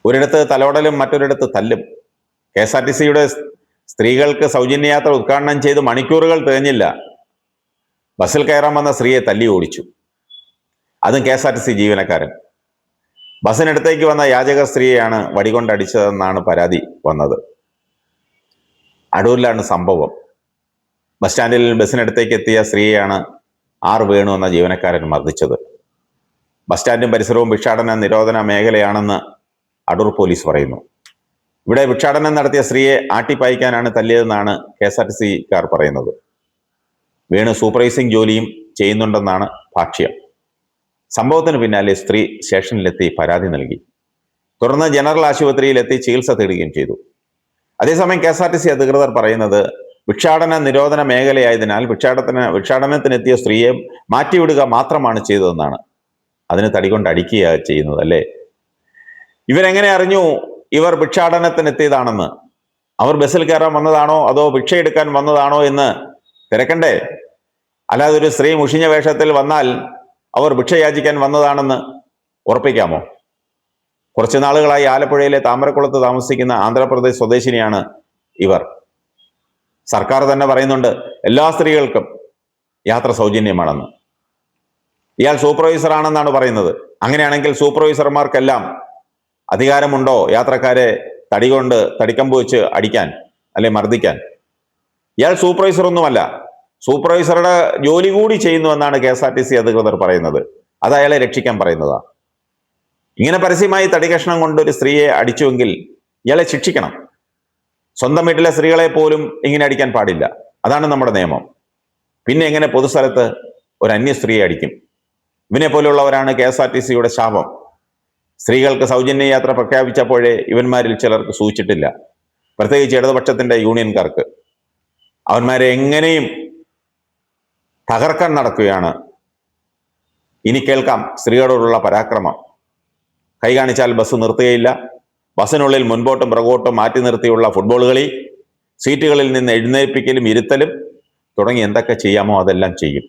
ഒരിടത്ത് തലോടലും മറ്റൊരിടത്ത് തല്ലും. KSRTCയുടെ സ്ത്രീകൾക്ക് സൗജന്യ യാത്ര ഉദ്ഘാടനം ചെയ്ത് മണിക്കൂറുകൾ തികഞ്ഞില്ല, ബസ്സിൽ കയറാൻ വന്ന സ്ത്രീയെ തല്ലി ഓടിച്ചു. അതും KSRTC ജീവനക്കാരൻ. ബസ്സിനടുത്തേക്ക് വന്ന യാചക സ്ത്രീയെയാണ് വടികൊണ്ടടിച്ചതെന്നാണ് പരാതി വന്നത്. അടൂരിലാണ് സംഭവം. ബസ് സ്റ്റാൻഡിൽ ബസ്സിനടുത്തേക്ക് എത്തിയ സ്ത്രീയെയാണ് വേണു എന്ന ജീവനക്കാരൻ മർദ്ദിച്ചത്. ബസ് സ്റ്റാൻഡും പരിസരവും ഭിക്ഷാടന നിരോധന മേഖലയാണെന്ന് അടൂർ പോലീസ് പറയുന്നു. ഇവിടെ ഭിക്ഷാടനം നടത്തിയ സ്ത്രീയെ ആട്ടിപ്പായിക്കാനാണ് തല്ലിയതെന്നാണ് KSRTCക്കാർ പറയുന്നത്. വേണു സൂപ്പർവൈസിംഗ് ജോലിയും ചെയ്യുന്നുണ്ടെന്നാണ് ഭാഷ്യം. സംഭവത്തിന് പിന്നാലെ സ്ത്രീ സ്റ്റേഷനിലെത്തി പരാതി നൽകി. തുടർന്ന് ജനറൽ ആശുപത്രിയിലെത്തി ചികിത്സ തേടുകയും ചെയ്തു. അതേസമയം KSRTC അധികൃതർ പറയുന്നത് ഭിക്ഷാടന നിരോധന മേഖലയായതിനാൽ ഭിക്ഷാടനത്തിനെത്തിയ സ്ത്രീയെ മാറ്റിവിടുക മാത്രമാണ് ചെയ്തതെന്നാണ്. അതിന് തടികൊണ്ട് അടിക്കുകയാണ് ചെയ്യുന്നത് അല്ലേ? ഇവരെങ്ങനെ അറിഞ്ഞു ഇവർ ഭിക്ഷാടനത്തിനെത്തിയതാണെന്ന്? അവർ ബസ്സിൽ കയറാൻ വന്നതാണോ അതോ ഭിക്ഷയെടുക്കാൻ വന്നതാണോ എന്ന് തിരക്കണ്ടേ? അല്ലാതെ ഒരു സ്ത്രീ മുഷിഞ്ഞ വേഷത്തിൽ വന്നാൽ അവർ ഭിക്ഷ യാചിക്കാൻ വന്നതാണെന്ന് ഉറപ്പിക്കാമോ? കുറച്ചു നാളുകളായി ആലപ്പുഴയിലെ താമരക്കുളത്ത് താമസിക്കുന്ന ആന്ധ്രാപ്രദേശ് സ്വദേശിനിയാണ് ഇവർ. സർക്കാർ തന്നെ പറയുന്നുണ്ട് എല്ലാ സ്ത്രീകൾക്കും യാത്ര സൗജന്യമാണെന്ന്. ഇയാൾ സൂപ്പർവൈസർ ആണെന്നാണ് പറയുന്നത്. അങ്ങനെയാണെങ്കിൽ സൂപ്പർവൈസർമാർക്കെല്ലാം അധികാരമുണ്ടോ യാത്രക്കാരെ തടിക്കമ്പ് വെച്ച് അടിക്കാൻ അല്ലെ മർദ്ദിക്കാൻ? ഇയാൾ സൂപ്പർവൈസർ ഒന്നുമല്ല, സൂപ്പർവൈസറുടെ ജോലി കൂടി ചെയ്യുന്നുവെന്നാണ് KSRTC അധികൃതർ പറയുന്നത്. അത് അയാളെ രക്ഷിക്കാൻ പറയുന്നതാ. ഇങ്ങനെ പരസ്യമായി തടി കഷ്ണം കൊണ്ട് ഒരു സ്ത്രീയെ അടിച്ചുവെങ്കിൽ ഇയാളെ ശിക്ഷിക്കണം. സ്വന്തം വീട്ടിലെ സ്ത്രീകളെ പോലും ഇങ്ങനെ അടിക്കാൻ പാടില്ല. അതാണ് നമ്മുടെ നിയമം. പിന്നെ എങ്ങനെ പൊതുസ്ഥലത്ത് ഒരു അന്യ സ്ത്രീയെ അടിക്കും? ഇവനെ പോലുള്ളവരാണ് KSRTCയുടെ ശാപം. സ്ത്രീകൾക്ക് സൗജന്യ യാത്ര പ്രഖ്യാപിച്ചപ്പോഴേ ഇവന്മാരിൽ ചിലർക്ക് സൂചിച്ചിട്ടില്ല, പ്രത്യേകിച്ച് ഇടതുപക്ഷത്തിന്റെ യൂണിയൻകാർക്ക്. അവന്മാരെ എങ്ങനെയും തകർക്കാൻ നടക്കുകയാണ്. ഇനി കേൾക്കാം സ്ത്രീകളോടുള്ള പരാക്രമം. കൈ കാണിച്ചാൽ ബസ് നിർത്തുകയില്ല, ബസ്സിനുള്ളിൽ മുൻപോട്ടും പുറകോട്ടും മാറ്റി നിർത്തിയുള്ള ഫുട്ബോൾ കളി, സീറ്റുകളിൽ നിന്ന് എഴുന്നേൽപ്പിക്കലും ഇരുത്തലും തുടങ്ങി എന്തൊക്കെ ചെയ്യാമോ അതെല്ലാം ചെയ്യും.